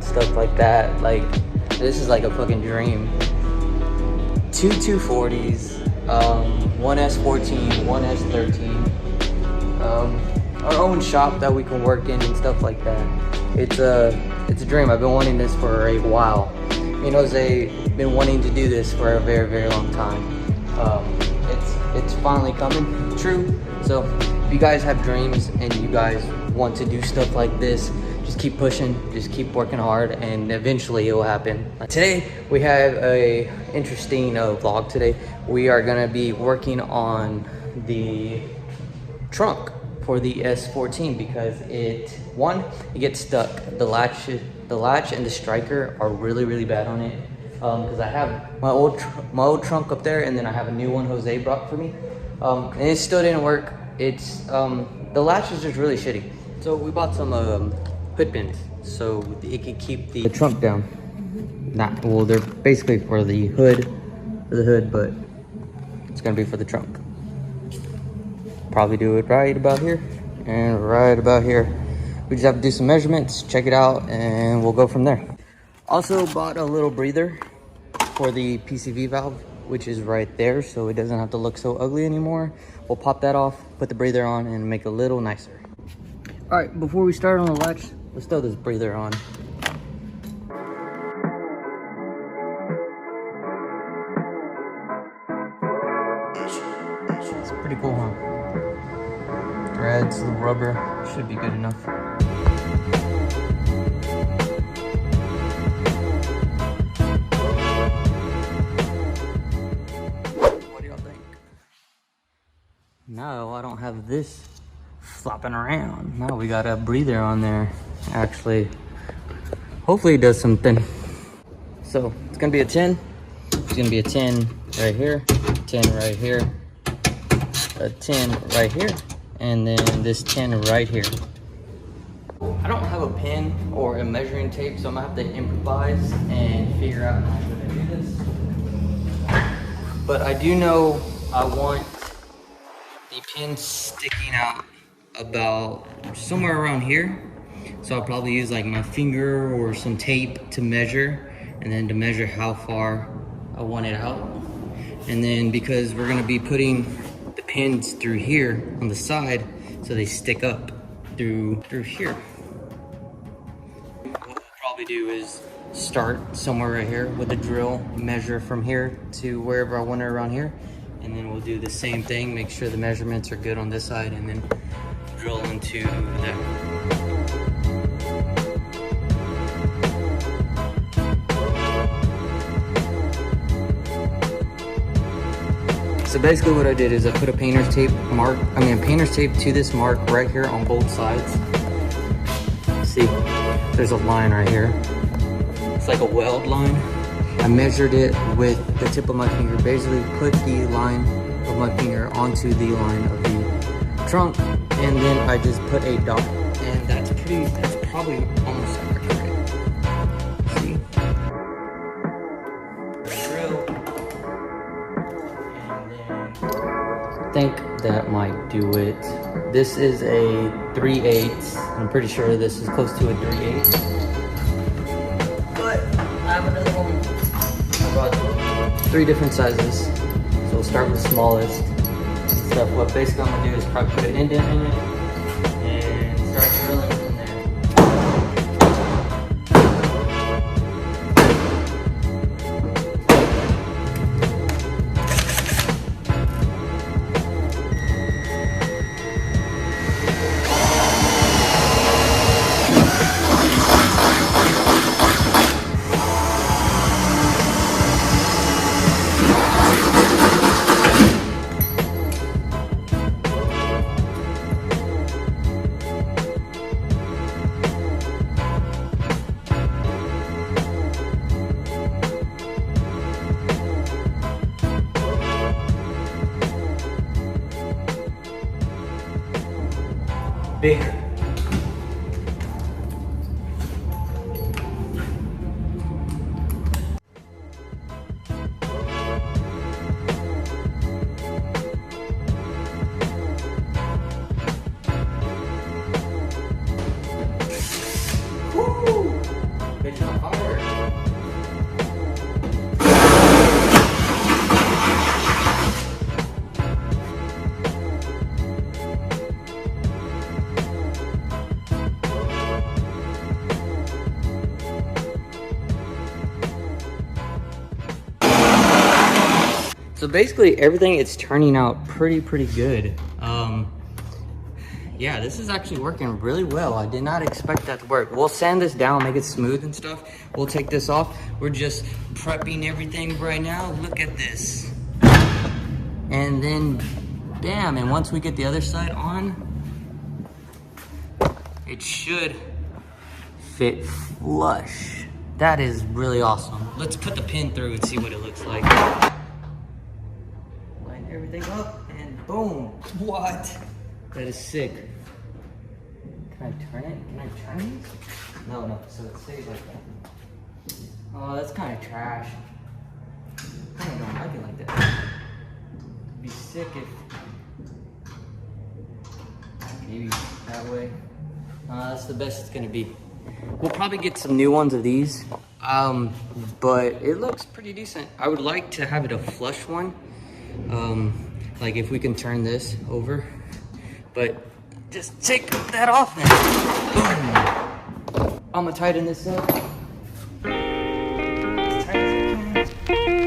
stuff like that. Like, this is like a fucking dream. Two 240s, one S14, one S13, our own shop that we can work in and stuff like that. It's a dream. I've been wanting this for a while. Me and Jose been wanting to do this for a very, very long time. It's finally coming true. So if you guys have dreams and you guys want to do stuff like this, just keep pushing, just keep working hard, and eventually it will happen. Today we have a interesting vlog. Today we are gonna be working on the trunk for the S14 because it gets stuck. The latch and the striker are really bad on it. Because I have my old trunk up there, and then I have a new one Jose brought for me, and it still didn't work. It's the latch is just really shitty. So we bought some hood pins so it can keep the trunk down. Well, they're basically for the hood, but it's gonna be for the trunk. Probably do it right about here and right about here. We just have to do some measurements, check it out, and we'll go from there. Also bought a little breather for the PCV valve, which is right there, so it doesn't have to look so ugly anymore. We'll pop that off, put the breather on, and make it a little nicer. All right, before we start on the latch, let's throw this breather on. It's pretty cool, huh? Threads, the rubber, should be good enough. What do y'all think? No, I don't have this flopping around. Now we got a breather on there. Actually, hopefully it does something. So it's gonna be a 10. It's gonna be a 10 right here, 10 right here, a 10 right here, and then this 10 right here. I don't have a pen or a measuring tape, so I'm gonna have to improvise and figure out how I'm gonna do this. But I do know I want the pin sticking out about somewhere around here. So I'll probably use like my finger or some tape to measure, and then to measure how far I want it out. And then because we're gonna be putting the pins through here on the side, so they stick up through here. What we'll probably do is start somewhere right here with the drill, measure from here to wherever I want it around here, and then we'll do the same thing, make sure the measurements are good on this side, and then drill into that. So basically what I did is I put a painter's tape to this mark right here on both sides. See, there's a line right here. It's like a weld line. I measured it with the tip of my finger, basically put the line of my finger onto the line of the trunk, and then I just put a dot, and that's probably almost accurate. See? Drill. I think that might do it. This is a 3/8. I'm pretty sure this is close to a 3/8. But I have another one. I brought 3 different sizes. So we'll start with the smallest and stuff. What basically I'm gonna do is probably put an indent in it and start drilling from there. Bigger. Woo! Bitch, So basically everything, it's turning out pretty good. Yeah, this is actually working really well. I did not expect that to work. We'll sand this down, make it smooth and stuff. We'll take this off. We're just prepping everything right now. Look at this. And then, bam, and once we get the other side on, it should fit flush. That is really awesome. Let's put the pin through and see what it looks like. Line everything up and boom. What? That is sick. Can I turn it? Can I turn these? No, so it stays like that. Oh, that's kind of trash. I don't like it like that. It'd be sick if maybe that way. That's the best it's gonna be. We'll probably get some new ones of these, but it looks pretty decent. I would like to have it a flush one, like if we can turn this over, but just take that off then. Boom. I'm gonna tighten this up. As tight as I can.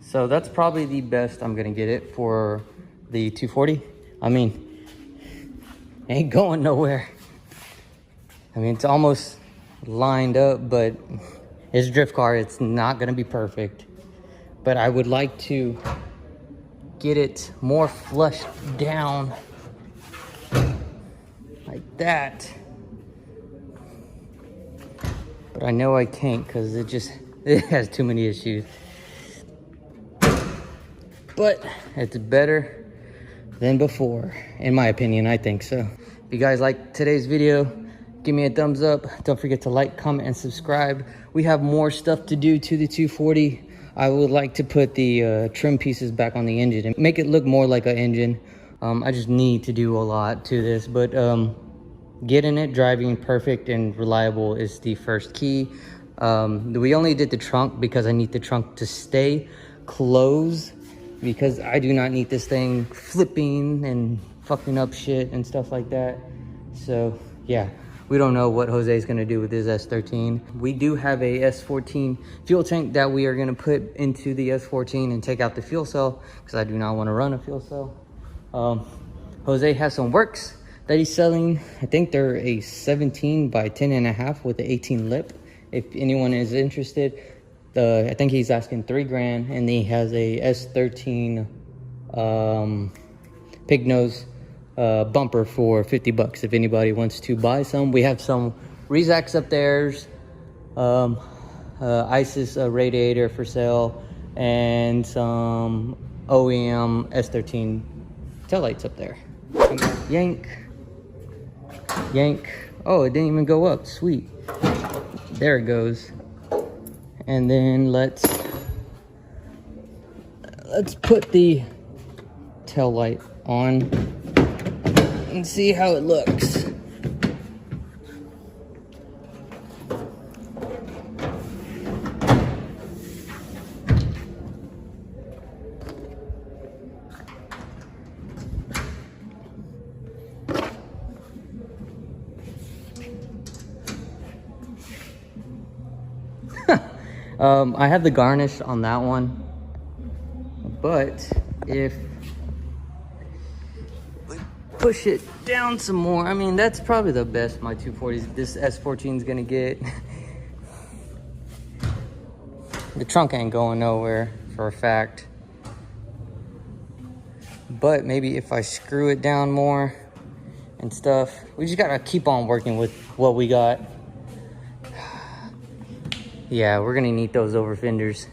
So that's probably the best I'm gonna get it for the 240. I mean, ain't going nowhere. I mean, it's almost lined up, but it's a drift car. It's not gonna be perfect. But I would like to get it more flushed down like that. But I know I can't because it has too many issues. But it's better than before, in my opinion. I think so. If you guys like today's video, give me a thumbs up. Don't forget to like, comment, and subscribe. We have more stuff to do to the 240. I would like to put the trim pieces back on the engine and make it look more like an engine. I just need to do a lot to this, but getting it driving perfect and reliable is the first key. We only did the trunk because I need the trunk to stay closed, because I do not need this thing flipping and fucking up shit and stuff like that. So yeah, we don't know what Jose is gonna do with his S13. We do have a S14 fuel tank that we are gonna put into the S14 and take out the fuel cell, because I do not wanna run a fuel cell. Jose has some works that he's selling. I think they're a 17 by 10.5 with an 18 lip. If anyone is interested, I think he's asking $3 grand, and he has a S13 pig nose bumper for 50 bucks. If anybody wants to buy some, we have some Rezacs up there, ISIS radiator for sale, and some OEM S13 taillights up there. Yank. Oh, it didn't even go up. Sweet. There it goes. And then let's put the tail light on and see how it looks. I have the garnish on that one, but if we push it down some more, I mean, that's probably the best my 240s, this S14 is gonna get. The trunk ain't going nowhere for a fact. But maybe if I screw it down more and stuff, we just gotta keep on working with what we got. Yeah, we're gonna need those over fenders.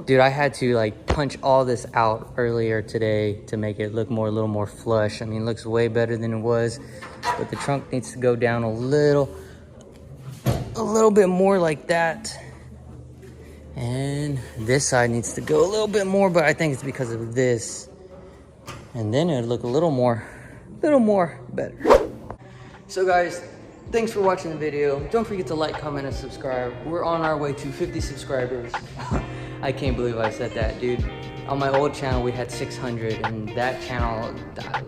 Dude, I had to like punch all this out earlier today to make it look more, a little more flush. I mean, it looks way better than it was, but the trunk needs to go down a little bit more like that. And this side needs to go a little bit more, but I think it's because of this. And then it'll look a little more better. So guys, thanks for watching the video. Don't forget to like, comment, and subscribe. We're on our way to 50 subscribers. I can't believe I said that, dude. On my old channel, we had 600, and that channel,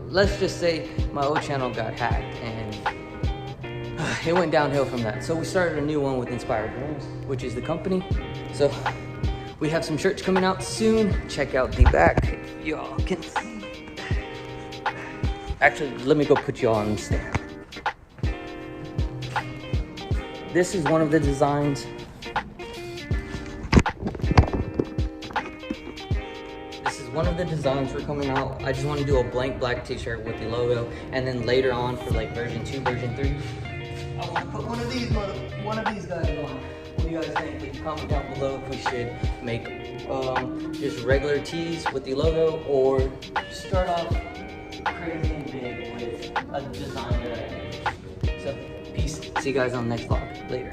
let's just say my old channel got hacked, and it went downhill from that. So we started a new one with InspiredDreams, which is the company. So we have some shirts coming out soon. Check out the back. Y'all can see. Actually, let me go put you on the stand. This is one of the designs. This is one of the designs we're coming out. I just want to do a blank black t-shirt with the logo, and then later on for like version 2, version 3, I want to put one of these guys on. What do you guys think? Leave a comment down below if we should make just regular tees with the logo, or start off crazy and big with a design that I made. So, peace. See you guys on the next vlog. Later.